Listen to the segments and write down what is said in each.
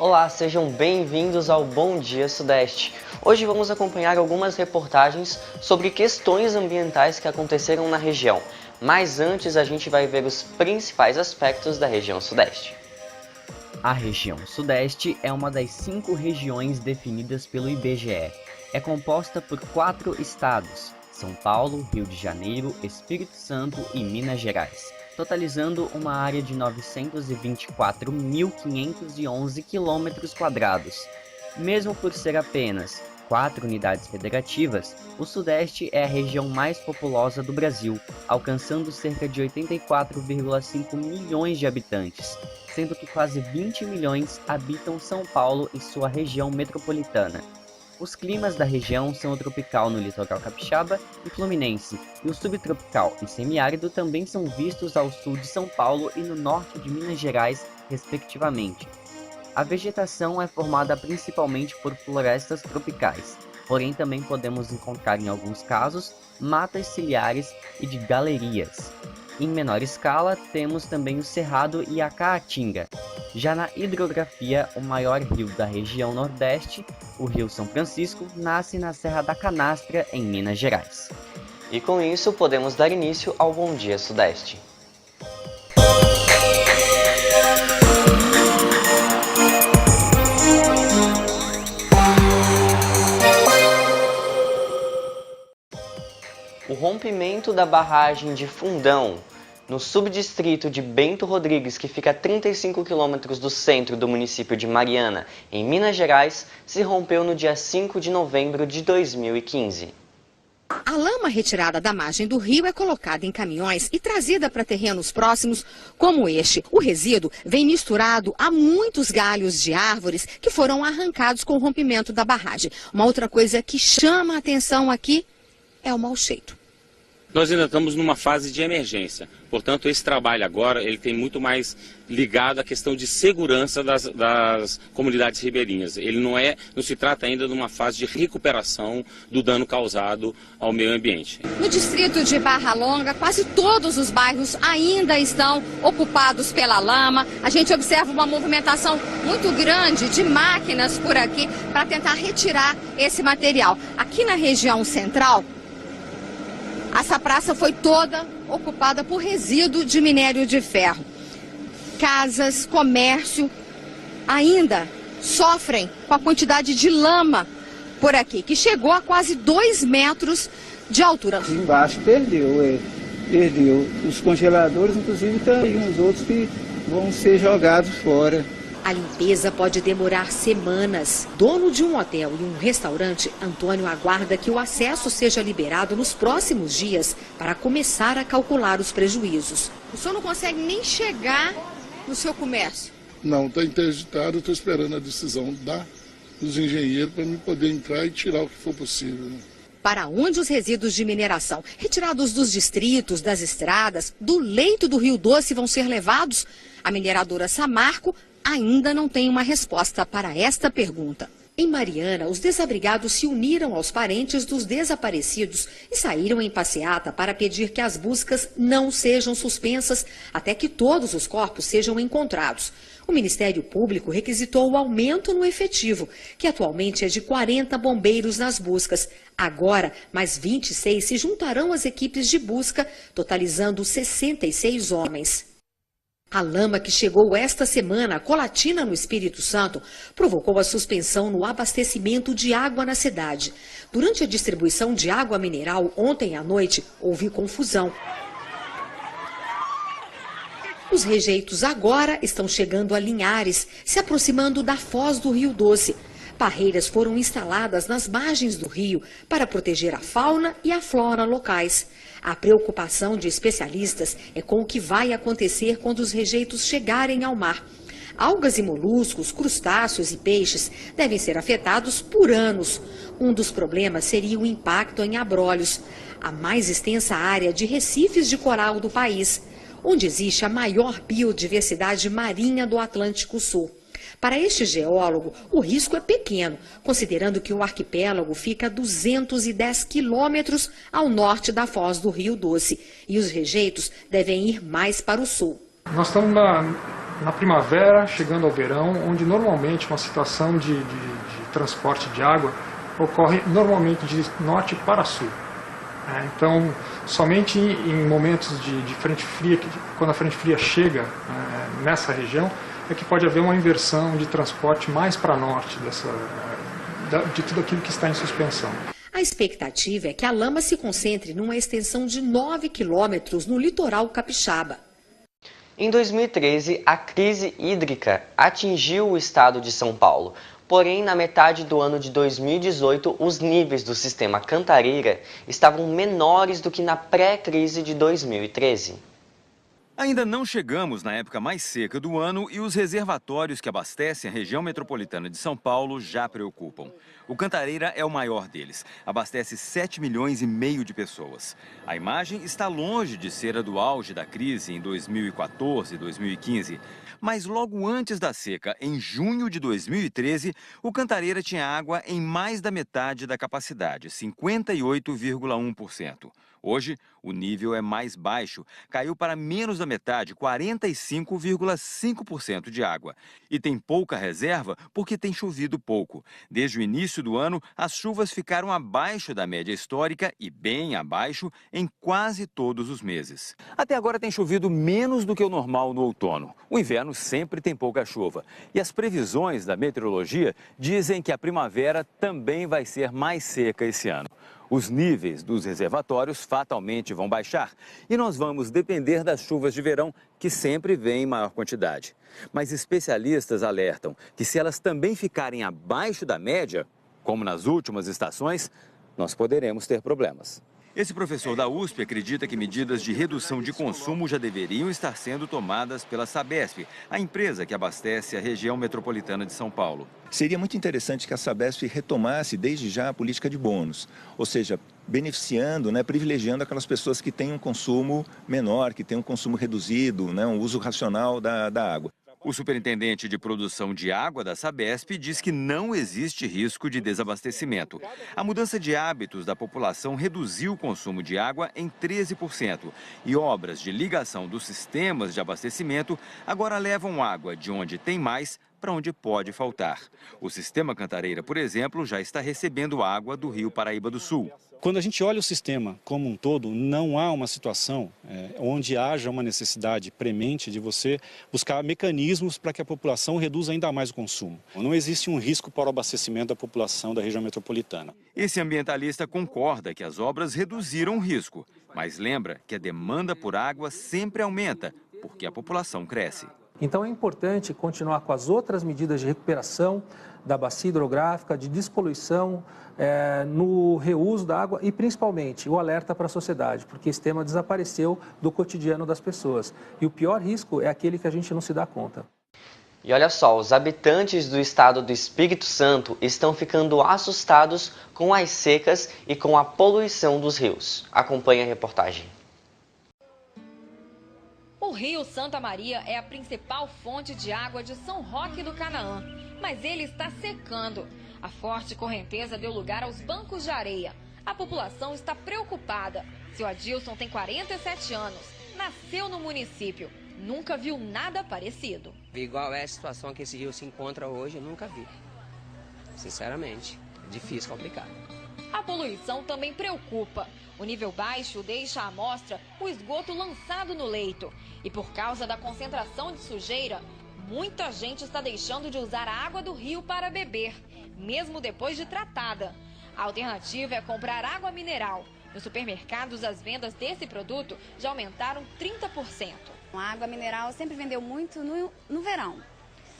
Olá, sejam bem-vindos ao Bom Dia Sudeste. Hoje vamos acompanhar algumas reportagens sobre questões ambientais que aconteceram na região. Mas antes a gente vai ver os principais aspectos da região Sudeste. A região Sudeste é uma das 5 regiões definidas pelo IBGE. É composta por 4 estados: São Paulo, Rio de Janeiro, Espírito Santo e Minas Gerais, totalizando uma área de 924.511 km². Mesmo por ser apenas 4 unidades federativas, o Sudeste é a região mais populosa do Brasil, alcançando cerca de 84,5 milhões de habitantes, sendo que quase 20 milhões habitam São Paulo e sua região metropolitana. Os climas da região são o tropical no litoral capixaba e fluminense, e o subtropical e semiárido também são vistos ao sul de São Paulo e no norte de Minas Gerais, respectivamente. A vegetação é formada principalmente por florestas tropicais, porém também podemos encontrar em alguns casos matas ciliares e de galerias. Em menor escala, temos também o Cerrado e a Caatinga. Já na hidrografia, o maior rio da região Nordeste, o Rio São Francisco, nasce na Serra da Canastra, em Minas Gerais. E com isso, podemos dar início ao Bom Dia Sudeste. O rompimento da barragem de Fundão, no subdistrito de Bento Rodrigues, que fica a 35 quilômetros do centro do município de Mariana, em Minas Gerais, se rompeu no dia 5 de novembro de 2015. A lama retirada da margem do rio é colocada em caminhões e trazida para terrenos próximos como este. O resíduo vem misturado a muitos galhos de árvores que foram arrancados com o rompimento da barragem. Uma outra coisa que chama a atenção aqui é o mau cheiro. Nós ainda estamos numa fase de emergência, portanto esse trabalho agora ele tem muito mais ligado à questão de segurança das comunidades ribeirinhas. Ele não se trata ainda de uma fase de recuperação do dano causado ao meio ambiente. No distrito de Barra Longa, quase todos os bairros ainda estão ocupados pela lama. A gente observa uma movimentação muito grande de máquinas por aqui para tentar retirar esse material. Aqui na região central, essa praça foi toda ocupada por resíduo de minério de ferro. Casas, comércio ainda sofrem com a quantidade de lama por aqui, que chegou a quase 2 metros de altura. Embaixo perdeu. Os congeladores, inclusive, tem aí uns outros que vão ser jogados fora. A limpeza pode demorar semanas. Dono de um hotel e um restaurante, Antônio aguarda que o acesso seja liberado nos próximos dias para começar a calcular os prejuízos. O senhor não consegue nem chegar no seu comércio? Não, está interditado, estou esperando a decisão dos engenheiros para me poder entrar e tirar o que for possível. Para onde os resíduos de mineração retirados dos distritos, das estradas, do leito do Rio Doce vão ser levados? A mineradora Samarco ainda não tem uma resposta para esta pergunta. Em Mariana, os desabrigados se uniram aos parentes dos desaparecidos e saíram em passeata para pedir que as buscas não sejam suspensas até que todos os corpos sejam encontrados. O Ministério Público requisitou o aumento no efetivo, que atualmente é de 40 bombeiros nas buscas. Agora, mais 26 se juntarão às equipes de busca, totalizando 66 homens. A lama que chegou esta semana a Colatina, no Espírito Santo, provocou a suspensão no abastecimento de água na cidade. Durante a distribuição de água mineral ontem à noite, houve confusão. Os rejeitos agora estão chegando a Linhares, se aproximando da foz do Rio Doce. Barreiras foram instaladas nas margens do rio para proteger a fauna e a flora locais. A preocupação de especialistas é com o que vai acontecer quando os rejeitos chegarem ao mar. Algas e moluscos, crustáceos e peixes devem ser afetados por anos. Um dos problemas seria o impacto em abrolhos, a mais extensa área de recifes de coral do país, onde existe a maior biodiversidade marinha do Atlântico Sul. Para este geólogo, o risco é pequeno, considerando que o arquipélago fica a 210 quilômetros ao norte da foz do Rio Doce e os rejeitos devem ir mais para o sul. Nós estamos na primavera, chegando ao verão, onde normalmente uma situação de transporte de água ocorre normalmente de norte para sul. Então, somente em momentos de frente fria, quando a frente fria chega nessa região, é que pode haver uma inversão de transporte mais para norte de tudo aquilo que está em suspensão. A expectativa é que a lama se concentre numa extensão de 9 quilômetros no litoral capixaba. Em 2013, a crise hídrica atingiu o estado de São Paulo. Porém, na metade do ano de 2018, os níveis do sistema Cantareira estavam menores do que na pré-crise de 2013. Ainda não chegamos na época mais seca do ano e os reservatórios que abastecem a região metropolitana de São Paulo já preocupam. O Cantareira é o maior deles, abastece 7,5 milhões de pessoas. A imagem está longe de ser a do auge da crise em 2014 e 2015. Mas logo antes da seca, em junho de 2013, o Cantareira tinha água em mais da metade da capacidade, 58,1%. Hoje, o nível é mais baixo, caiu para menos da metade, 45,5% de água. E tem pouca reserva porque tem chovido pouco. Desde o início do ano, as chuvas ficaram abaixo da média histórica e bem abaixo em quase todos os meses. Até agora tem chovido menos do que o normal no outono. O inverno sempre tem pouca chuva. E as previsões da meteorologia dizem que a primavera também vai ser mais seca esse ano. Os níveis dos reservatórios fatalmente vão baixar e nós vamos depender das chuvas de verão, que sempre vêm em maior quantidade. Mas especialistas alertam que se elas também ficarem abaixo da média, como nas últimas estações, nós poderemos ter problemas. Esse professor da USP acredita que medidas de redução de consumo já deveriam estar sendo tomadas pela Sabesp, a empresa que abastece a região metropolitana de São Paulo. Seria muito interessante que a Sabesp retomasse desde já a política de bônus, ou seja, beneficiando, privilegiando aquelas pessoas que têm um consumo menor, que têm um consumo reduzido, um uso racional da água. O superintendente de produção de água da Sabesp diz que não existe risco de desabastecimento. A mudança de hábitos da população reduziu o consumo de água em 13% e obras de ligação dos sistemas de abastecimento agora levam água de onde tem mais para onde pode faltar. O sistema Cantareira, por exemplo, já está recebendo água do Rio Paraíba do Sul. Quando a gente olha o sistema como um todo, não há uma situação onde haja uma necessidade premente de você buscar mecanismos para que a população reduza ainda mais o consumo. Não existe um risco para o abastecimento da população da região metropolitana. Esse ambientalista concorda que as obras reduziram o risco, mas lembra que a demanda por água sempre aumenta, porque a população cresce. Então é importante continuar com as outras medidas de recuperação da bacia hidrográfica, de despoluição, no reuso da água e principalmente o alerta para a sociedade, porque esse tema desapareceu do cotidiano das pessoas. E o pior risco é aquele que a gente não se dá conta. E olha só, os habitantes do estado do Espírito Santo estão ficando assustados com as secas e com a poluição dos rios. Acompanhe a reportagem. O rio Santa Maria é a principal fonte de água de São Roque do Canaã, mas ele está secando. A forte correnteza deu lugar aos bancos de areia. A população está preocupada. Seu Adilson tem 47 anos, nasceu no município, nunca viu nada parecido. Igual é a situação que esse rio se encontra hoje, eu nunca vi. Sinceramente, é difícil, complicado. A poluição também preocupa. O nível baixo deixa à mostra o esgoto lançado no leito. E por causa da concentração de sujeira, muita gente está deixando de usar a água do rio para beber, mesmo depois de tratada. A alternativa é comprar água mineral. Nos supermercados, as vendas desse produto já aumentaram 30%. A água mineral sempre vendeu muito no verão.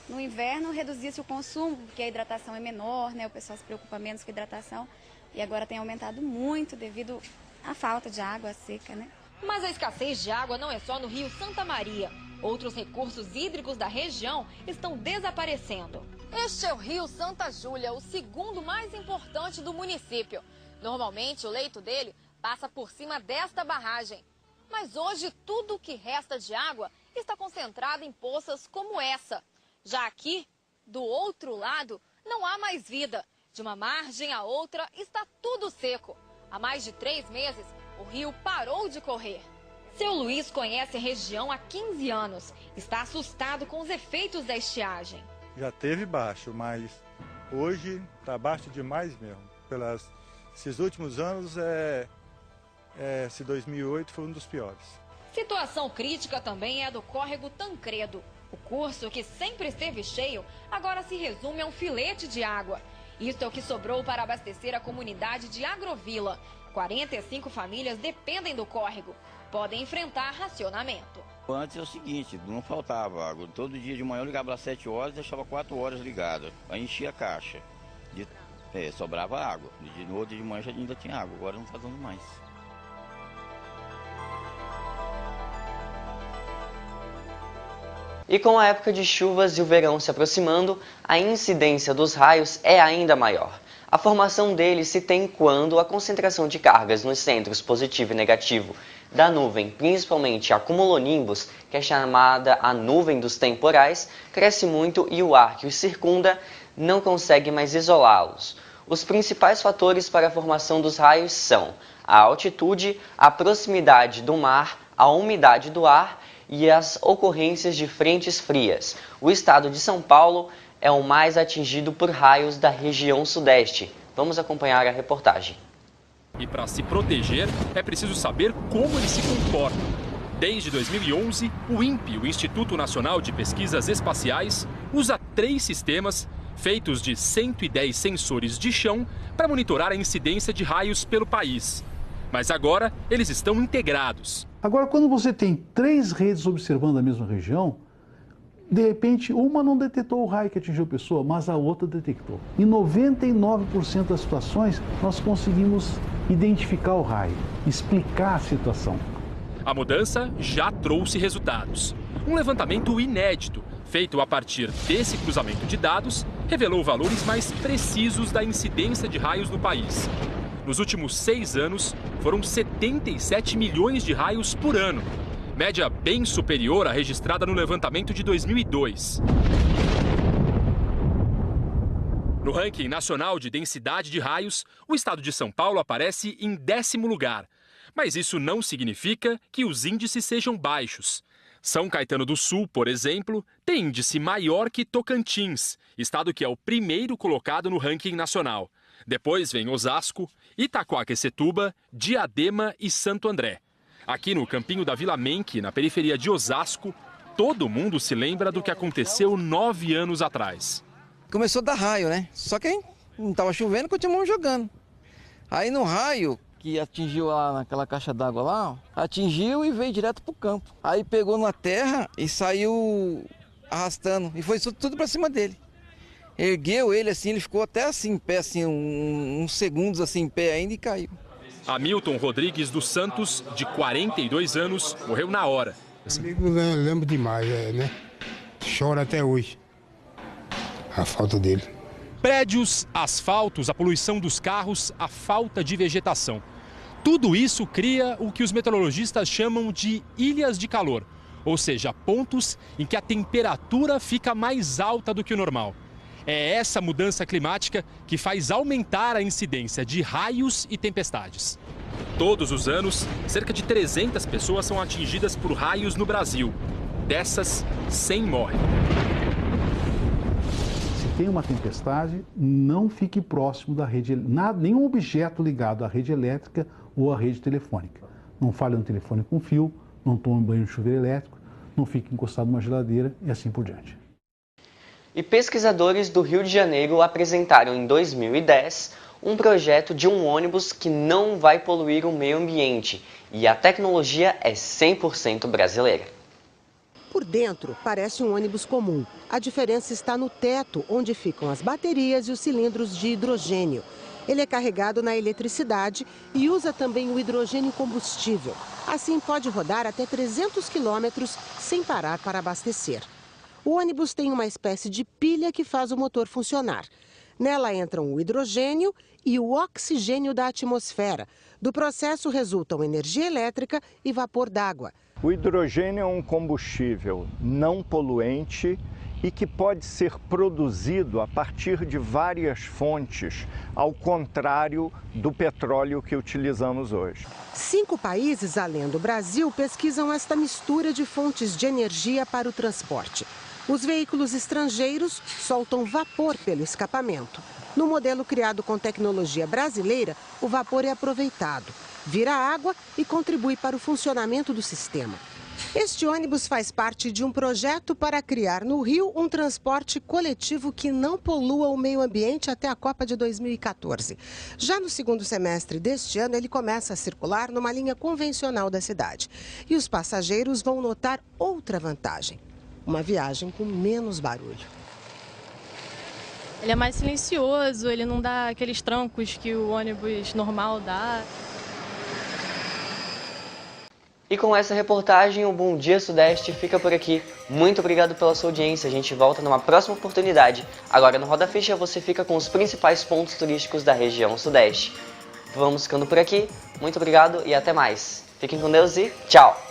No inverno, reduzia-se o consumo, porque a hidratação é menor, o pessoal se preocupa menos com a hidratação. E agora tem aumentado muito devido à falta de água seca, Mas a escassez de água não é só no rio Santa Maria. Outros recursos hídricos da região estão desaparecendo. Este é o rio Santa Júlia, o segundo mais importante do município. Normalmente, o leito dele passa por cima desta barragem. Mas hoje, tudo o que resta de água está concentrado em poças como essa. Já aqui, do outro lado, não há mais vida. De uma margem à outra, está tudo seco. Há mais de 3 meses, o rio parou de correr. Seu Luiz conhece a região há 15 anos. Está assustado com os efeitos da estiagem. Já teve baixo, mas hoje está baixo demais mesmo. Esses últimos anos, esse 2008 foi um dos piores. Situação crítica também é a do córrego Tancredo. O curso, que sempre esteve cheio, agora se resume a um filete de água. Isso é o que sobrou para abastecer a comunidade de Agrovila. 45 famílias dependem do córrego. Podem enfrentar racionamento. Antes é o seguinte, não faltava água. Todo dia de manhã eu ligava às 7 horas e deixava 4 horas ligada. Aí enchia a caixa. Sobrava água. No outro dia de manhã já ainda tinha água, agora não está dando mais. E com a época de chuvas e o verão se aproximando, a incidência dos raios é ainda maior. A formação deles se tem quando a concentração de cargas nos centros positivo e negativo da nuvem, principalmente a cumulonimbus, que é chamada a nuvem dos temporais, cresce muito e o ar que os circunda não consegue mais isolá-los. Os principais fatores para a formação dos raios são a altitude, a proximidade do mar, a umidade do ar e as ocorrências de frentes frias. O estado de São Paulo é o mais atingido por raios da região sudeste. Vamos acompanhar a reportagem. E para se proteger, é preciso saber como eles se comportam. Desde 2011, o INPE, o Instituto Nacional de Pesquisas Espaciais, usa 3 sistemas feitos de 110 sensores de chão para monitorar a incidência de raios pelo país. Mas agora eles estão integrados. Agora, quando você tem 3 redes observando a mesma região, de repente, uma não detectou o raio que atingiu a pessoa, mas a outra detectou. Em 99% das situações, nós conseguimos identificar o raio, explicar a situação. A mudança já trouxe resultados. Um levantamento inédito, feito a partir desse cruzamento de dados, revelou valores mais precisos da incidência de raios no país. Nos últimos 6 anos, foram 77 milhões de raios por ano. Média bem superior à registrada no levantamento de 2002. No ranking nacional de densidade de raios, o estado de São Paulo aparece em 10º lugar. Mas isso não significa que os índices sejam baixos. São Caetano do Sul, por exemplo, tem índice maior que Tocantins, estado que é o primeiro colocado no ranking nacional. Depois vem Osasco, Itaquaquecetuba, Diadema e Santo André. Aqui no campinho da Vila Menck, na periferia de Osasco, todo mundo se lembra do que aconteceu 9 anos atrás. Começou a dar raio, né? Só que não estava chovendo, continuamos jogando. Aí no raio, que atingiu lá naquela caixa d'água lá, atingiu e veio direto pro campo. Aí pegou na terra e saiu arrastando, e foi tudo para cima dele. Ergueu ele assim, ele ficou até assim em pé, assim, uns segundos assim em pé ainda e caiu. Hamilton Rodrigues dos Santos, de 42 anos, morreu na hora. Eu lembro demais, né? Chora até hoje a falta dele. Prédios, asfaltos, a poluição dos carros, a falta de vegetação. Tudo isso cria o que os meteorologistas chamam de ilhas de calor, ou seja, pontos em que a temperatura fica mais alta do que o normal. É essa mudança climática que faz aumentar a incidência de raios e tempestades. Todos os anos, cerca de 300 pessoas são atingidas por raios no Brasil. Dessas, 100 morrem. Se tem uma tempestade, não fique próximo da rede, nenhum objeto ligado à rede elétrica ou à rede telefônica. Não fale no telefone com fio, não tome banho de chuveiro elétrico, não fique encostado numa geladeira e assim por diante. E pesquisadores do Rio de Janeiro apresentaram em 2010 um projeto de um ônibus que não vai poluir o meio ambiente. E a tecnologia é 100% brasileira. Por dentro, parece um ônibus comum. A diferença está no teto, onde ficam as baterias e os cilindros de hidrogênio. Ele é carregado na eletricidade e usa também o hidrogênio combustível. Assim, pode rodar até 300 quilômetros sem parar para abastecer. O ônibus tem uma espécie de pilha que faz o motor funcionar. Nela entram o hidrogênio e o oxigênio da atmosfera. Do processo resultam energia elétrica e vapor d'água. O hidrogênio é um combustível não poluente e que pode ser produzido a partir de várias fontes, ao contrário do petróleo que utilizamos hoje. 5 países, além do Brasil, pesquisam esta mistura de fontes de energia para o transporte. Os veículos estrangeiros soltam vapor pelo escapamento. No modelo criado com tecnologia brasileira, o vapor é aproveitado, vira água e contribui para o funcionamento do sistema. Este ônibus faz parte de um projeto para criar no Rio um transporte coletivo que não polua o meio ambiente até a Copa de 2014. Já no segundo semestre deste ano, ele começa a circular numa linha convencional da cidade. E os passageiros vão notar outra vantagem: uma viagem com menos barulho. Ele é mais silencioso, ele não dá aqueles trancos que o ônibus normal dá. E com essa reportagem, o Bom Dia Sudeste fica por aqui. Muito obrigado pela sua audiência. A gente volta numa próxima oportunidade. Agora no Roda Ficha você fica com os principais pontos turísticos da região Sudeste. Vamos ficando por aqui. Muito obrigado e até mais. Fiquem com Deus e tchau!